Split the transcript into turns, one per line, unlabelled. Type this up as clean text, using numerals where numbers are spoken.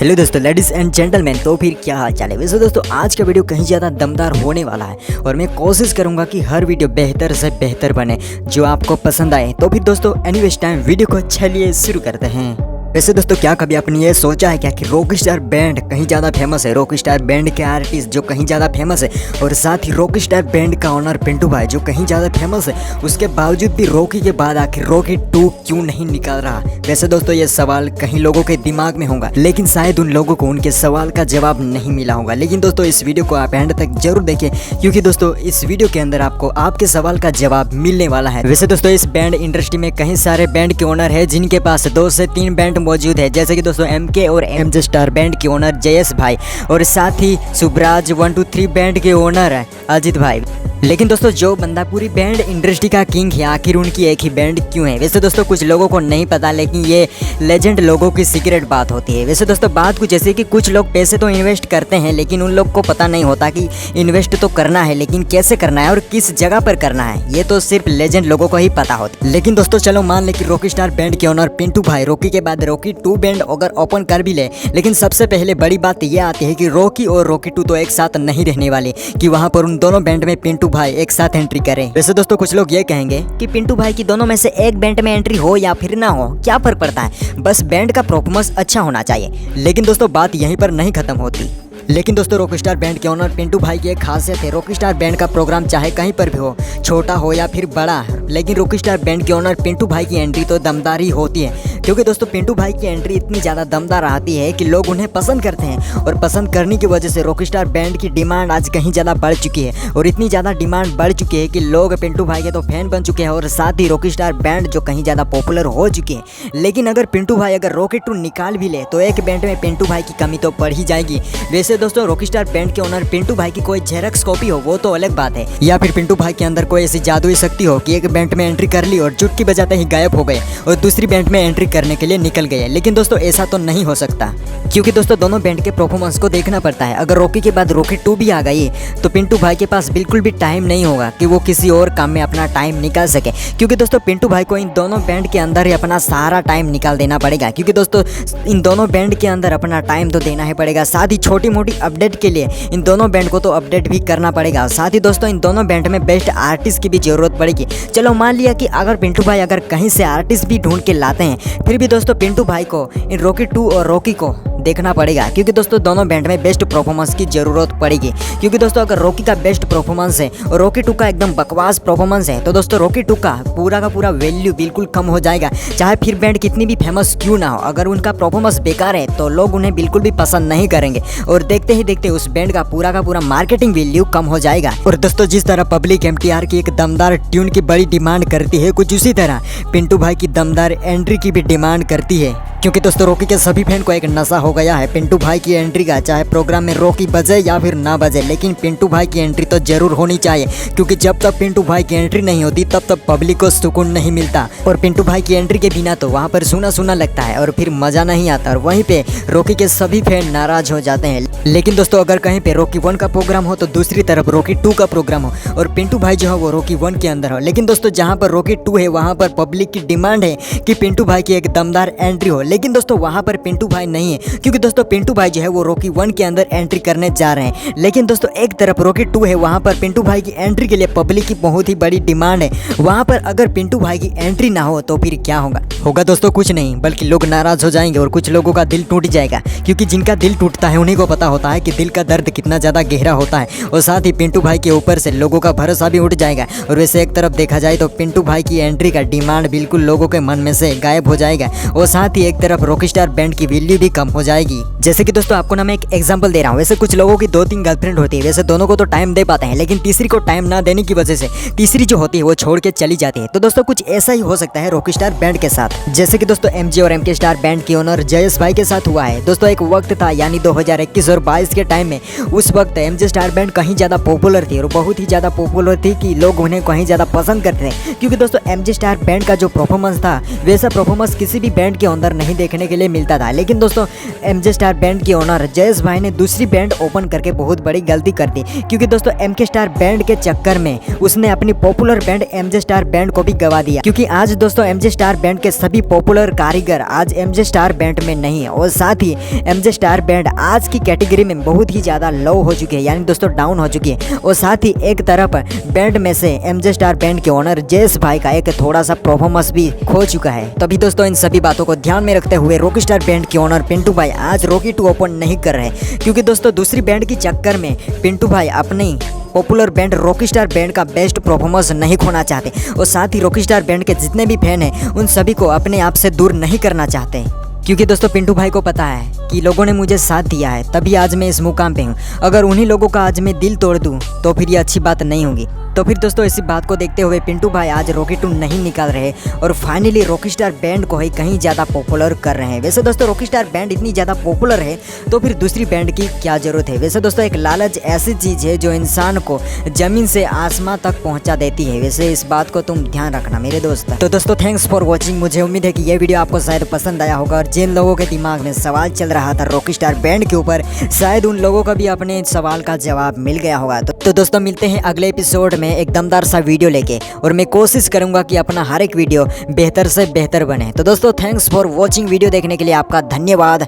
Hello दोस्तों, ladies and gentleman, तो फिर क्या हाल चाल है। वैसे दोस्तों आज का वीडियो कहीं ज़्यादा दमदार होने वाला है और मैं कोशिश करूंगा कि हर वीडियो बेहतर से बेहतर बने जो आपको पसंद आए। तो फिर दोस्तों एनीवेज टाइम वीडियो को चलिए शुरू करते हैं। वैसे दोस्तों क्या कभी आपने ये सोचा है क्या कि रॉकस्टार बैंड कहीं ज़्यादा फेमस है, रॉकस्टार बैंड के आर्टिस्ट जो कहीं ज़्यादा फेमस है और साथ ही रॉकस्टार बैंड का ओनर पिंटू भाई जो कहीं ज़्यादा फेमस है, उसके बावजूद भी रॉकी के बाद आखिर रॉकी 2 क्यों नहीं निकल रहा। वैसे दोस्तों ये सवाल कहीं लोगों के दिमाग में होगा, लेकिन शायद उन लोगों को उनके सवाल का जवाब नहीं मिला होगा। लेकिन दोस्तों इस वीडियो को आप एंड तक जरूर देखें, क्योंकि दोस्तों इस वीडियो के अंदर आपको आपके सवाल का जवाब मिलने वाला है। वैसे दोस्तों इस बैंड इंडस्ट्री में कई सारे बैंड के ओनर है जिनके पास 2 से 3 बैंड मौजूद है, जैसे दोस्तों एमके और एमजे स्टार बैंड के ओनर जयेश भाई और साथ ही सुब्राज 123 बैंड के ओनर है अजित भाई। लेकिन दोस्तों जो बंदा पूरी बैंड इंडस्ट्री का किंग है, आखिर उनकी एक ही बैंड क्यों है। वैसे दोस्तों कुछ लोगों को नहीं पता, लेकिन ये लेजेंड लोगों की सीक्रेट बात होती है। वैसे दोस्तों बात कुछ ऐसी कि कुछ लोग पैसे तो इन्वेस्ट करते हैं, लेकिन उन लोग को पता नहीं होता कि इन्वेस्ट तो करना है, लेकिन कैसे करना है और किस जगह पर करना है, ये तो सिर्फ लेजेंड लोगों को ही पता होता है। लेकिन दोस्तों चलो मान ले कि रॉकस्टार बैंड के ओनर पिंटू भाई रॉकी के बाद रॉकी 2 बैंड अगर ओपन कर भी ले, लेकिन सबसे पहले बड़ी बात यह आती है कि रॉकी और रॉकी 2 तो एक साथ नहीं रहने वाले, कि वहाँ पर उन दोनों बैंड में पिंटू भाई एक साथ एंट्री करें। वैसे दोस्तों कुछ लोग ये कहेंगे कि पिंटू भाई की दोनों में से एक बैंड में एंट्री हो या फिर ना हो, क्या फर्क पड़ता है, बस बैंड का परफॉर्मेंस अच्छा होना चाहिए। लेकिन दोस्तों बात यहीं पर नहीं खत्म होती। लेकिन दोस्तों रॉकस्टार बैंड के ओनर पिंटू भाई की एक खासियत है, रॉकस्टार बैंड का प्रोग्राम चाहे कहीं पर भी हो, छोटा हो या फिर बड़ा, लेकिन रॉकस्टार बैंड के ओनर पिंटू भाई की एंट्री तो दमदार ही होती है। क्योंकि दोस्तों पिंटू भाई की एंट्री इतनी ज़्यादा दमदार आती है कि लोग उन्हें पसंद करते हैं और पसंद करने की वजह से रॉकस्टार बैंड की डिमांड आज कहीं ज़्यादा बढ़ चुकी है और इतनी ज़्यादा डिमांड बढ़ चुकी है कि लोग पिंटू भाई के तो फैन बन चुके हैं और साथ ही रॉकस्टार बैंड जो कहीं ज़्यादा पॉपुलर हो चुकी है। लेकिन अगर पिंटू भाई अगर रॉकी 2 निकाल भी ले तो एक बैंड में पिंटू भाई की कमी तो पड़ ही जाएगी। वैसे दोस्तों रॉकस्टार बैंड के ओनर पिंटू भाई की कोई जेरक्स कॉपी हो वो तो अलग बात है, या फिर पिंटू भाई के अंदर कोई ऐसी जादुई शक्ति हो कि एक बैंड में एंट्री कर ली और चुटकी बजाते ही गायब हो गए और दूसरी बैंड में एंट्री करने के लिए निकल गए। लेकिन दोस्तों ऐसा तो नहीं हो सकता, क्योंकि दोस्तों दोनों बैंड के परफॉर्मेंस को देखना पड़ता है। अगर रॉकी के बाद रॉकी 2 भी आ गई तो पिंटू भाई के पास बिल्कुल भी टाइम नहीं होगा कि वो किसी और काम में अपना टाइम निकाल सके, क्योंकि दोस्तों पिंटू भाई को इन दोनों बैंड के अंदर ही अपना सारा टाइम निकाल देना पड़ेगा। क्योंकि दोस्तों इन दोनों बैंड के अंदर अपना टाइम तो देना ही पड़ेगा, साथ ही छोटी मोटी अपडेट के लिए इन दोनों बैंड को तो अपडेट भी करना पड़ेगा। साथ ही दोस्तों इन दोनों बैंड में बेस्ट आर्टिस्ट की भी जरूरत पड़ेगी। चलो मान लिया कि अगर पिंटू भाई अगर कहीं से आर्टिस्ट भी ढूंढ के लाते हैं, फिर भी दोस्तों पिंटू भाई को इन रॉकी 2 और रॉकी को देखना पड़ेगा, क्योंकि दोस्तों दोनों बैंड में बेस्ट परफॉर्मेंस की जरूरत पड़ेगी। क्योंकि दोस्तों अगर रॉकी का बेस्ट परफॉर्मेंस है और रॉकी 2 का एकदम बकवास परफॉर्मेंस है तो दोस्तों रॉकी 2 का पूरा वैल्यू बिल्कुल कम हो जाएगा। चाहे फिर बैंड कितनी भी फेमस क्यों ना हो, अगर उनका परफॉर्मेंस बेकार है तो लोग उन्हें बिल्कुल भी पसंद नहीं करेंगे और देखते ही देखते उस बैंड का पूरा मार्केटिंग वैल्यू कम हो जाएगा। और दोस्तों जिस तरह पब्लिक एमटीआर की एक दमदार ट्यून की बड़ी डिमांड करती है, कुछ उसी तरह पिंटू भाई की दमदार एंट्री की भी डिमांड करती है। क्योंकि दोस्तों रॉकी के सभी फैन को एक नशा हो गया है पिंटू भाई की एंट्री का, चाहे प्रोग्राम में रॉकी बजे या फिर ना बजे, लेकिन पिंटू भाई की एंट्री तो जरूर होनी चाहिए। क्योंकि जब तक पिंटू भाई की एंट्री नहीं होती तब तक पब्लिक को सुकून नहीं मिलता और पिंटू भाई की एंट्री के बिना तो वहाँ पर सुना सुना लगता है और फिर मजा नहीं आता और वहीं पे रॉकी के सभी फैन नाराज हो जाते हैं। लेकिन दोस्तों अगर कहीं पे रॉकी 1 का प्रोग्राम हो तो दूसरी तरफ रॉकी 2 का प्रोग्राम हो और पिंटू भाई जो है वो रॉकी 1 के अंदर हो, लेकिन दोस्तों जहाँ पर रॉकी 2 है वहाँ पर पब्लिक की डिमांड है कि पिंटू भाई की एक दमदार एंट्री हो, लेकिन दोस्तों वहाँ पर पिंटू भाई नहीं है। क्योंकि दोस्तों पिंटू भाई जो है वो रॉकी 1 के अंदर एंट्री करने जा रहे हैं, लेकिन दोस्तों एक तरफ रॉकी 2 है, वहाँ पर पिंटू भाई की एंट्री के लिए पब्लिक की बहुत ही बड़ी डिमांड है। वहाँ पर अगर पिंटू भाई की एंट्री ना हो तो फिर क्या होगा दोस्तों कुछ नहीं, बल्कि लोग नाराज हो जाएंगे और कुछ लोगों का दिल टूट जाएगा। क्योंकि जिनका दिल टूटता है उन्हीं को पता होता है कि दिल का दर्द कितना ज़्यादा गहरा होता है और साथ ही पिंटू भाई के ऊपर से लोगों का भरोसा भी उठ जाएगा। और वैसे एक तरफ देखा जाए तो पिंटू भाई की एंट्री का डिमांड बिल्कुल लोगों के मन में से गायब हो जाएगा और साथ ही एक तरफ रॉकस्टार बैंड की वैल्यू भी कम हो जाएगी। जैसे कि दोस्तों आपको ना मैं एक एग्जांपल दे रहा हूँ। वैसे कुछ लोगों की 2-3 गर्लफ्रेंड होती है, वैसे दोनों को तो टाइम दे पाते हैं, लेकिन तीसरी को टाइम ना देने की वजह से तीसरी जो होती है वो छोड़ के चली जाती है। तो दोस्तों कुछ ऐसा ही हो सकता है रॉकस्टार बैंड के साथ, जैसे कि दोस्तों एमजे और एमके स्टार बैंड के ओनर जयेश भाई के साथ हुआ है। दोस्तों एक वक्त था यानी 2021 और 22 के टाइम में, उस वक्त एमजे स्टार बैंड कहीं ज़्यादा पॉपुलर थी और बहुत ही ज़्यादा पॉपुलर थी कि लोग उन्हें कहीं ज़्यादा पसंद करते थे। क्योंकि दोस्तों एमजे स्टार बैंड का जो परफॉर्मेंस था वैसा परफॉर्मेंस किसी भी बैंड के अंदर नहीं देखने के लिए मिलता था। लेकिन दोस्तों एमजे स्टार बैंड के ओनर जयेश भाई ने दूसरी बैंड ओपन करके बहुत बड़ी गलती कर दी, क्योंकि दोस्तों एमके स्टार बैंड के चक्कर में उसने अपनी popular band MJ star band को भी गवा दिया। क्योंकि आज दोस्तों एमजे स्टार बैंड के सभी पॉपुलर कारीगर आज एमजे स्टार बैंड में नहीं है, और साथ ही एमजे स्टार बैंड आज की कैटेगरी में बहुत ही ज़्यादा लो हो चुकी है, यानी दोस्तों डाउन हो चुकी है। और साथ ही एक तरफ बैंड में से एमजे स्टार बैंड के ओनर जयेश भाई का एक थोड़ा सा परफॉर्मेंस भी खो चुका है। तभी दोस्तों इन सभी बातों को ध्यान में रखते हुए रॉकी स्टार बैंड के ओनर पिंटू भाई आज रॉकी 2 ओपन नहीं कर रहे, क्योंकि दोस्तों दूसरी बैंड की चक्कर में पिंटू भाई अपनी popular band Rocky star band का बेस्ट परफॉर्मेंस नहीं खोना चाहते, और साथ ही रॉकी स्टार बैंड के जितने भी फैन हैं उन सभी को अपने आप से दूर नहीं करना चाहते। क्योंकि दोस्तों पिंटू भाई को पता है कि लोगों ने मुझे साथ दिया है, तभी आज मैं इस मुकाम पे हूँ। अगर उन्हीं लोगों का आज मैं दिल तोड़ दूँ तो फिर ये अच्छी बात नहीं होगी। तो फिर दोस्तों इसी बात को देखते हुए पिंटू भाई आज रॉकी 2 नहीं निकाल रहे और फाइनली रॉकी स्टार बैंड को ही कहीं ज़्यादा पॉपुलर कर रहे हैं। वैसे दोस्तों रॉकी स्टार बैंड इतनी ज़्यादा पॉपुलर है तो फिर दूसरी बैंड की क्या ज़रूरत है। वैसे दोस्तों एक लालच ऐसी चीज़ है जो इंसान को ज़मीन से आसमां तक पहुंचा देती है। वैसे इस बात को तुम ध्यान रखना मेरे दोस्त। तो दोस्तों थैंक्स फॉर वॉचिंग। मुझे उम्मीद है कि ये वीडियो आपको शायद पसंद आया होगा, और जिन लोगों के दिमाग में सवाल चल रहा था रॉकी स्टार बैंड के ऊपर, शायद उन लोगों का भी अपने सवाल का जवाब मिल गया होगा। तो दोस्तों मिलते हैं अगले एपिसोड में एक दमदार सा वीडियो लेके, और मैं कोशिश करूंगा कि अपना हर एक वीडियो बेहतर से बेहतर बने। तो दोस्तों थैंक्स फॉर वॉचिंग। वीडियो देखने के लिए आपका धन्यवाद।